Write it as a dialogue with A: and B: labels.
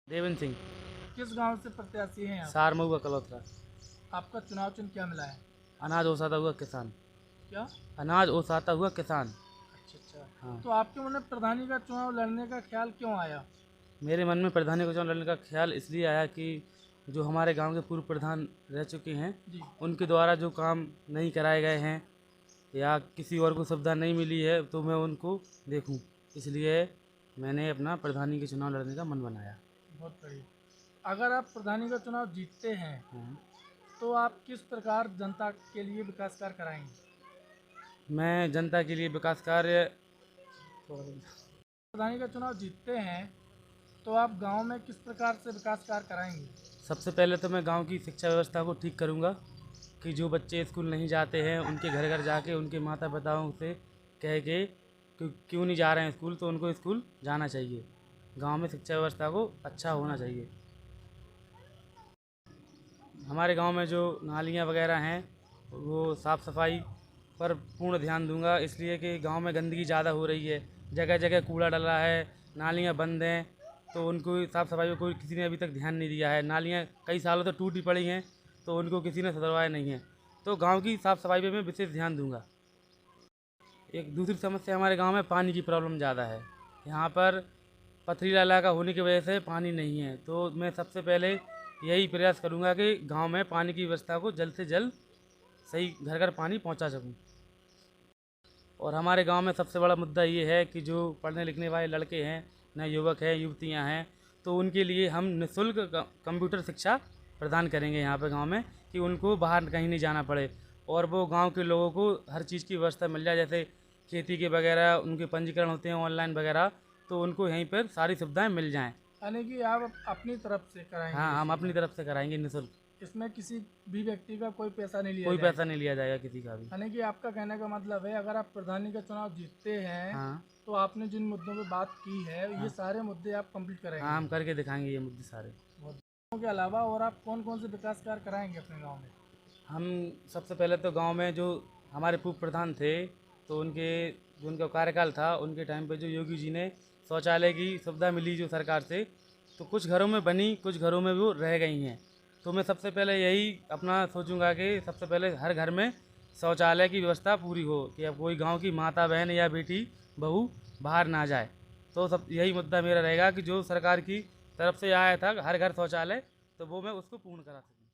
A: देवेंद्र सिंह।
B: किस गांव से प्रत्याशी हैं आप?
A: सार महुआ कलौतरा।
B: आपका चुनाव चिन्ह क्या मिला है?
A: अनाज ओसाता हुआ किसान।
B: क्या?
A: अनाज ओसाता हुआ किसान।
B: अच्छा अच्छा।
A: हाँ।
B: तो आपके मन में प्रधानी का चुनाव लड़ने का ख्याल क्यों आया?
A: मेरे मन में प्रधानी को चुनाव लड़ने का ख्याल इसलिए आया कि जो हमारे गांव के पूर्व प्रधान रह चुके हैं
B: जी।
A: उनके द्वारा जो काम नहीं कराए गए हैं या किसी और को सुविधा नहीं मिली है तो मैं उनको देखूं, इसलिए मैंने अपना प्रधानी के चुनाव लड़ने का मन बनाया।
B: बहुत बढ़िया। अगर आप प्रधानी का चुनाव जीतते हैं
A: हाँ।
B: तो आप किस प्रकार जनता के लिए विकास कार्य कराएंगे?
A: मैं जनता के लिए विकास कार्य
B: प्रधानी का चुनाव जीतते हैं तो आप गांव में किस प्रकार से विकास कार्य कराएंगे?
A: सबसे पहले तो मैं गांव की शिक्षा व्यवस्था को ठीक करूंगा कि जो बच्चे स्कूल नहीं जाते हैं उनके घर घर जाके उनके माता पिताओं से कह के क्यों नहीं जा रहे हैं स्कूल, तो उनको स्कूल जाना चाहिए। गांव में शिक्षा व्यवस्था को अच्छा होना चाहिए। हमारे गांव में जो नालियाँ वगैरह हैं वो साफ़ सफाई पर पूर्ण ध्यान दूंगा, इसलिए कि गांव में गंदगी ज़्यादा हो रही है, जगह जगह कूड़ा डला है, नालियाँ बंद हैं, तो उनको साफ़ सफाई में कोई किसी ने अभी तक ध्यान नहीं दिया है। नालियाँ कई सालों से टूटी पड़ी हैं तो उनको किसी ने सुधरवाया नहीं है, तो गांव की साफ़ सफाई पे मैं विशेष ध्यान दूंगा। एक दूसरी समस्या हमारे गांव में पानी की प्रॉब्लम ज़्यादा है। यहाँ पर पथरीला इलाका होने की वजह से पानी नहीं है, तो मैं सबसे पहले यही प्रयास करूँगा कि गांव में पानी की व्यवस्था को जल्द से जल्द सही घर घर पानी पहुंचा सकूं। और हमारे गांव में सबसे बड़ा मुद्दा ये है कि जो पढ़ने लिखने वाले लड़के हैं, नए युवक हैं, युवतियां हैं, तो उनके लिए हम निःशुल्क कंप्यूटर शिक्षा प्रदान करेंगे यहाँ पे गांव में, कि उनको बाहर कहीं नहीं जाना पड़े और वो गांव के लोगों को हर चीज़ की व्यवस्था मिल जाए। जैसे खेती के वगैरह उनके पंजीकरण होते हैं ऑनलाइन वगैरह, तो उनको यहीं पर सारी सुविधाएँ मिल जाएँ।
B: यानी कि आप अपनी तरफ से कराएंगे
A: हाँ,
B: ये
A: हम अपनी
B: सुविधा?
A: तरफ से कराएंगे निःशुल्क।
B: इसमें किसी भी व्यक्ति का कोई पैसा नहीं लिया
A: कोई
B: जाएगा?
A: पैसा नहीं लिया जाएगा किसी का भी।
B: यानी कि आपका कहने का मतलब है अगर आप प्रधानी का चुनाव जीतते हैं
A: हाँ
B: तो आपने जिन मुद्दों पे बात की है ये सारे मुद्दे आप कंप्लीट करेंगे?
A: हाँ, हम करके दिखाएंगे ये मुद्दे सारे।
B: बहुत के अलावा और आप कौन कौन से विकास कार्य कराएंगे अपने गांव में?
A: हम सबसे पहले तो गांव में जो हमारे पूर्व प्रधान थे, तो उनके जो उनका कार्यकाल था उनके टाइम पे जो योगी जी ने शौचालय की सुविधा मिली जो सरकार से, तो कुछ घरों में बनी, कुछ घरों में वो रह गई हैं। तो मैं सबसे पहले यही अपना सोचूंगा कि सबसे पहले हर घर में शौचालय की व्यवस्था पूरी हो, कि अब कोई गांव की माता बहन या बेटी बहू बाहर ना जाए। तो सब यही मुद्दा मेरा रहेगा कि जो सरकार की तरफ से आया था हर घर शौचालय, तो वो मैं उसको पूर्ण करा सकूँ।